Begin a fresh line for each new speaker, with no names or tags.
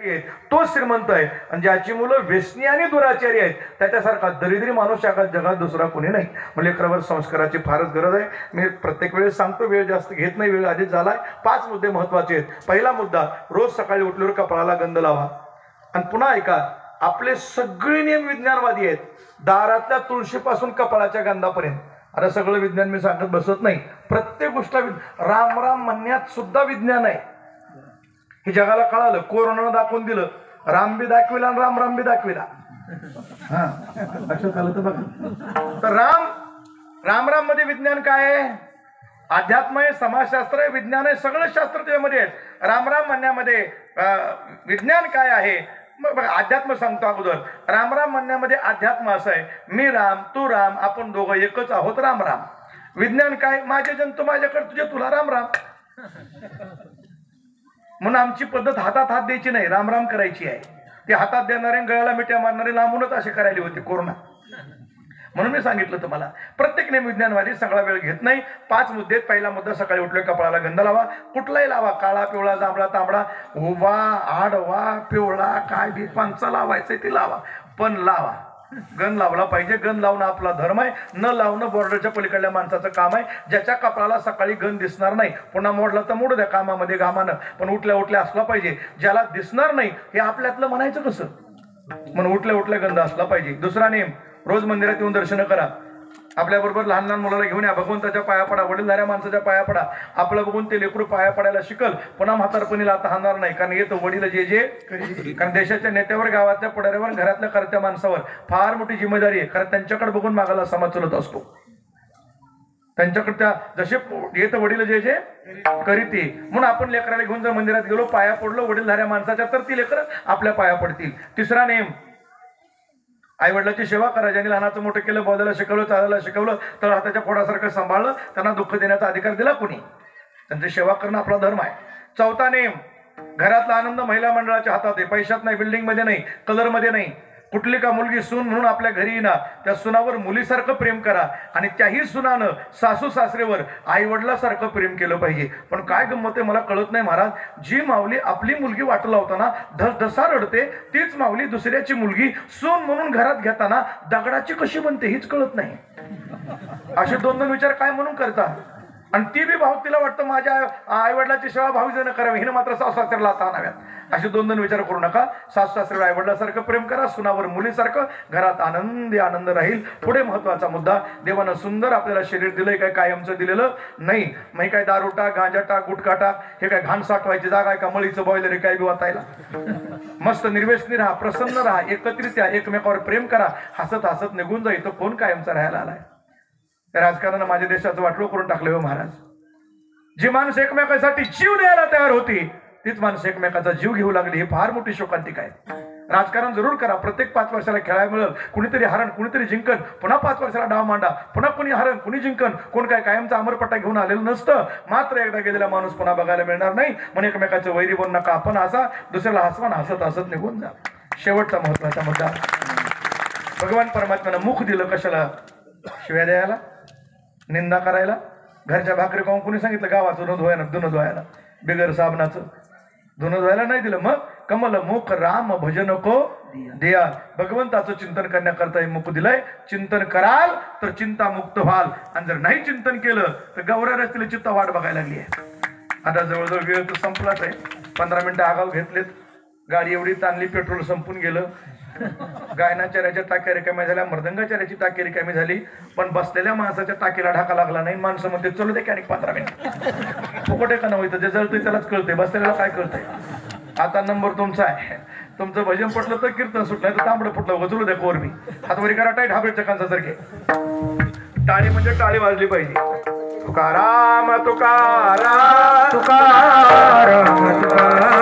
सुखी आहेत तो श्रीमंत आहे, आणि ज्याची मुलं व्यसनी आणि दुराचारी आहेत त्याच्यासारखा दरिद्री माणूस जगात दुसरा कोणी नाही. म्हणजे लेकरावर संस्काराची फारच गरज आहे. मी प्रत्येक वेळेस सांगतो, वेळ जास्त घेत नाही, वेळ आधीच झालाय. 5 मुद्दे महत्वाचे आहेत. पहिला मुद्दा, रोज सकाळी उठल्यावर कपाळाला गंध लावा. आणि पुन्हा ऐका, आपले सगळे नियम विज्ञानवादी आहेत, दारातल्या तुळशीपासून कपाळाच्या गंधापर्यंत. आता सगळं विज्ञान मी सांगत बसत नाही, प्रत्येक गोष्ट राम राम म्हणण्यात सुद्धा विज्ञान आहे. हे जगाला कळालं, कोरोनानं दाखवून दिलं, राम बी दाखविला आणि राम राम बी दाखविला. हा लक्षात आलं तर बघा. तर राम राम मध्ये विज्ञान काय आहे? अध्यात्म आहे, समाजशास्त्र आहे, विज्ञान आहे, सगळं शास्त्र त्यामध्ये आहेत. राम राम म्हणण्यामध्ये विज्ञान काय आहे? मग अध्यात्म सांगतो अगोदर. राम राम म्हणण्यामध्ये अध्यात्म असं आहे, मी राम तू राम, आपण दोघं एकच आहोत, राम राम. विज्ञान काय? माझे जंतू माझ्याकडे, तुझे तुला, राम राम. म्हणून आमची पद्धत हातात हात द्यायची नाही, राम राम करायची आहे. ते हातात देणारे गळ्याला मिठ्या मारणारे लांबूनच असे करायला होते कोरोना. म्हणून मी सांगितलं तुम्हाला, प्रत्येक नेम विज्ञानवादी सगळा वेळ घेत नाही. 5 मुद्दे. पहिला मुद्दा, सकाळी उठले कपाळाला गंध लावा. कुठलाही लावा, काळा पिवळा जांभळा तांबडा, उभा आडवा पिवळा, काय बी पंचा लावायचंय ते लावा, पण लावा. गंध लावला पाहिजे. गंध लावणं आपला धर्म आहे, न लावणं बॉर्डरच्या पलीकडल्या माणसाचं काम आहे. ज्याच्या कपाळाला सकाळी गंध दिसणार नाही, पुन्हा मोडला तर मोडू द्या कामामध्ये घामानं, पण उठल्या उठल्या असला पाहिजे. ज्याला दिसणार नाही हे आपल्यातलं म्हणायचं कसं? म्हणून उठल्या उठल्या गंध असला पाहिजे. दुसरा नेम, रोज मंदिरात येऊन दर्शन करा. आपल्याबरोबर लहान लहान मुलाला घेऊन या, भगवंताच्या पाया पडा, वडीलधाऱ्या माणसाच्या पाया पडा. आपलं बघून ते लेकरू पाया पडायला शिकल, पुन्हा म्हातारपणीला आता हाणार नाही. कारण येतो वडील जे जे. कारण देशाच्या नेत्यावर, गावातल्या पुढाऱ्यावर, घरातल्या करत्या माणसावर फार मोठी जिम्मेदारी आहे. कारण त्यांच्याकडे बघून मागायला समाज चलत असतो. त्यांच्याकडे त्या जसे येतं वडील जे जे करीते. म्हणून आपण लेकराला घेऊन जर मंदिरात गेलो, पाया पडलो वडीलधाऱ्या माणसाच्या, तर ती लेकरं आपल्या पाया पडतील. तिसरा नेम, आई वडिलांची सेवा करा. ज्यांनी लहानाचं मोठं केलं, बोलायला शिकवलं, चालायला शिकवलं, तर हाताच्या फोडासारखं सांभाळलं, त्यांना दुःख देण्याचा अधिकार दिला कोणी? त्यांची सेवा करणं आपला धर्म आहे. चौथा नेम, घरातला आनंद महिला मंडळाच्या हातात आहे. पैशात नाही, बिल्डिंग मध्ये नाही, कलर मध्ये नाही. कुठली का मुलगी सून म्हणून आपल्या घरी येणार, त्या सुनावर मुलीसारखं प्रेम करा, आणि त्याही सुनानं सासू सासरेवर आई वडिलासारखं प्रेम केलं पाहिजे. पण काय गंमत आहे मला कळत नाही महाराज, जी माऊली आपली मुलगी वाट लावताना धसधसा रडते, तीच माऊली दुसऱ्याची मुलगी सून म्हणून घरात घेताना दगडाची कशी बनते हीच कळत नाही. असे 2 विचार काय म्हणून करता? आणि ती बी भाऊ तिला वाटतं माझ्या आई वडिलाची सेवा भाऊजीनं करावी, हिनं मात्र सासू सासऱ्याला आता आणाव्यात. असे 2 विचार करू नका. सासू सासऱ्याला आई वडिलासारखं प्रेम करा, सुनावर मुलीसारखं. घरात आनंदी आनंद राहील. पुढे महत्वाचा मुद्दा, देवानं सुंदर आपल्याला शरीर दिलंय, काय कायमचं दिलेलं नाही. मग काय दारू टाक, गांजा टाक, गुटखा टाक, हे काय घाण साठवायची जागा आहे का? मळीचं बॉयलर आहे काय बी वाचायला? मस्त निर्व्यसनी राहा, प्रसन्न राहा, एकत्रित या, एकमेकावर प्रेम करा, हसत हसत निघून जाईल. तो कोण कायमचा राहायला आलाय? राजकारणानं माझ्या देशाचं वाटलं करून टाकलं हो महाराज. जी माणसं एकमेकासाठी जीव द्यायला तयार होती, तीच माणसं एकमेकाचा जीव घेऊ लागली. ही फार मोठी शोकांतिका आहे. राजकारण जरूर करा, प्रत्येक 5 वर्षाला खेळायला मिळेल. कुणीतरी हरण, कुणीतरी जिंकन, पुन्हा 5 वर्षाला डाव मांडा, पुन्हा कुणी हरण, कुणी जिंकन. कोण काय कायमचा अमरपट्टा घेऊन आलेलं नसतं. मात्र एकदा गेलेला माणूस पुन्हा बघायला मिळणार नाही. म्हणून एकमेकाचं वैरी बोल नका. आपण हसा, दुसऱ्याला हसवा, हसत हसत निघून जा. शेवटचा महत्वाचा मुद्दा, भगवान परमात्म्यानं मुख दिलं कशाला? शिव्या द्यायला, निंदा करायला. घरच्या भाकरी खाऊन कुणी सांगितलं गावाचं धुणं धुवायला? बिगर साबणाचं धुणं धुवायला नाही दिलं. मग कमल मुख राम भजन को दिया. भगवंताचं चिंतन करण्याकरता हे मुख दिलंय. चिंतन कराल तर चिंता मुक्त व्हाल, आणि जर नाही चिंतन केलं तर गौऱ्या रस्त्याला चित्ता वाट बघायला लागली आहे. आता जवळजवळ वेळ तर संपलाच आहे. 15 मिनिटं आगाव घेतलेत. गाडी एवढी ताणली, पेट्रोल संपून गेलं. गायनाचार्याच्या टाक्या रिकाम्या झाल्या, मृदंगाचार्याची टाकी रिकामी झाली, पण बसलेल्या माणसाच्या टाकीला ढाका लागला नाही. माणसं मध्ये चलू दे की 15 मिनिट फुकटे का नव्हतं, जे जळतंय त्यालाच कळतंय, बसलेल्याला काय कळतंय. आता नंबर तुमचा आहे. तुमचं भजन पटलं तर कीर्तन सुटलं, तर तांबडं फुटलं चलू द्या कोरमी. हातवरी करा टाईट, हाबरेट चकांसारखे. टाळी म्हणजे टाळी वाजली पाहिजे. तुकाराम तुकाराम तुकाराम तुकाराम.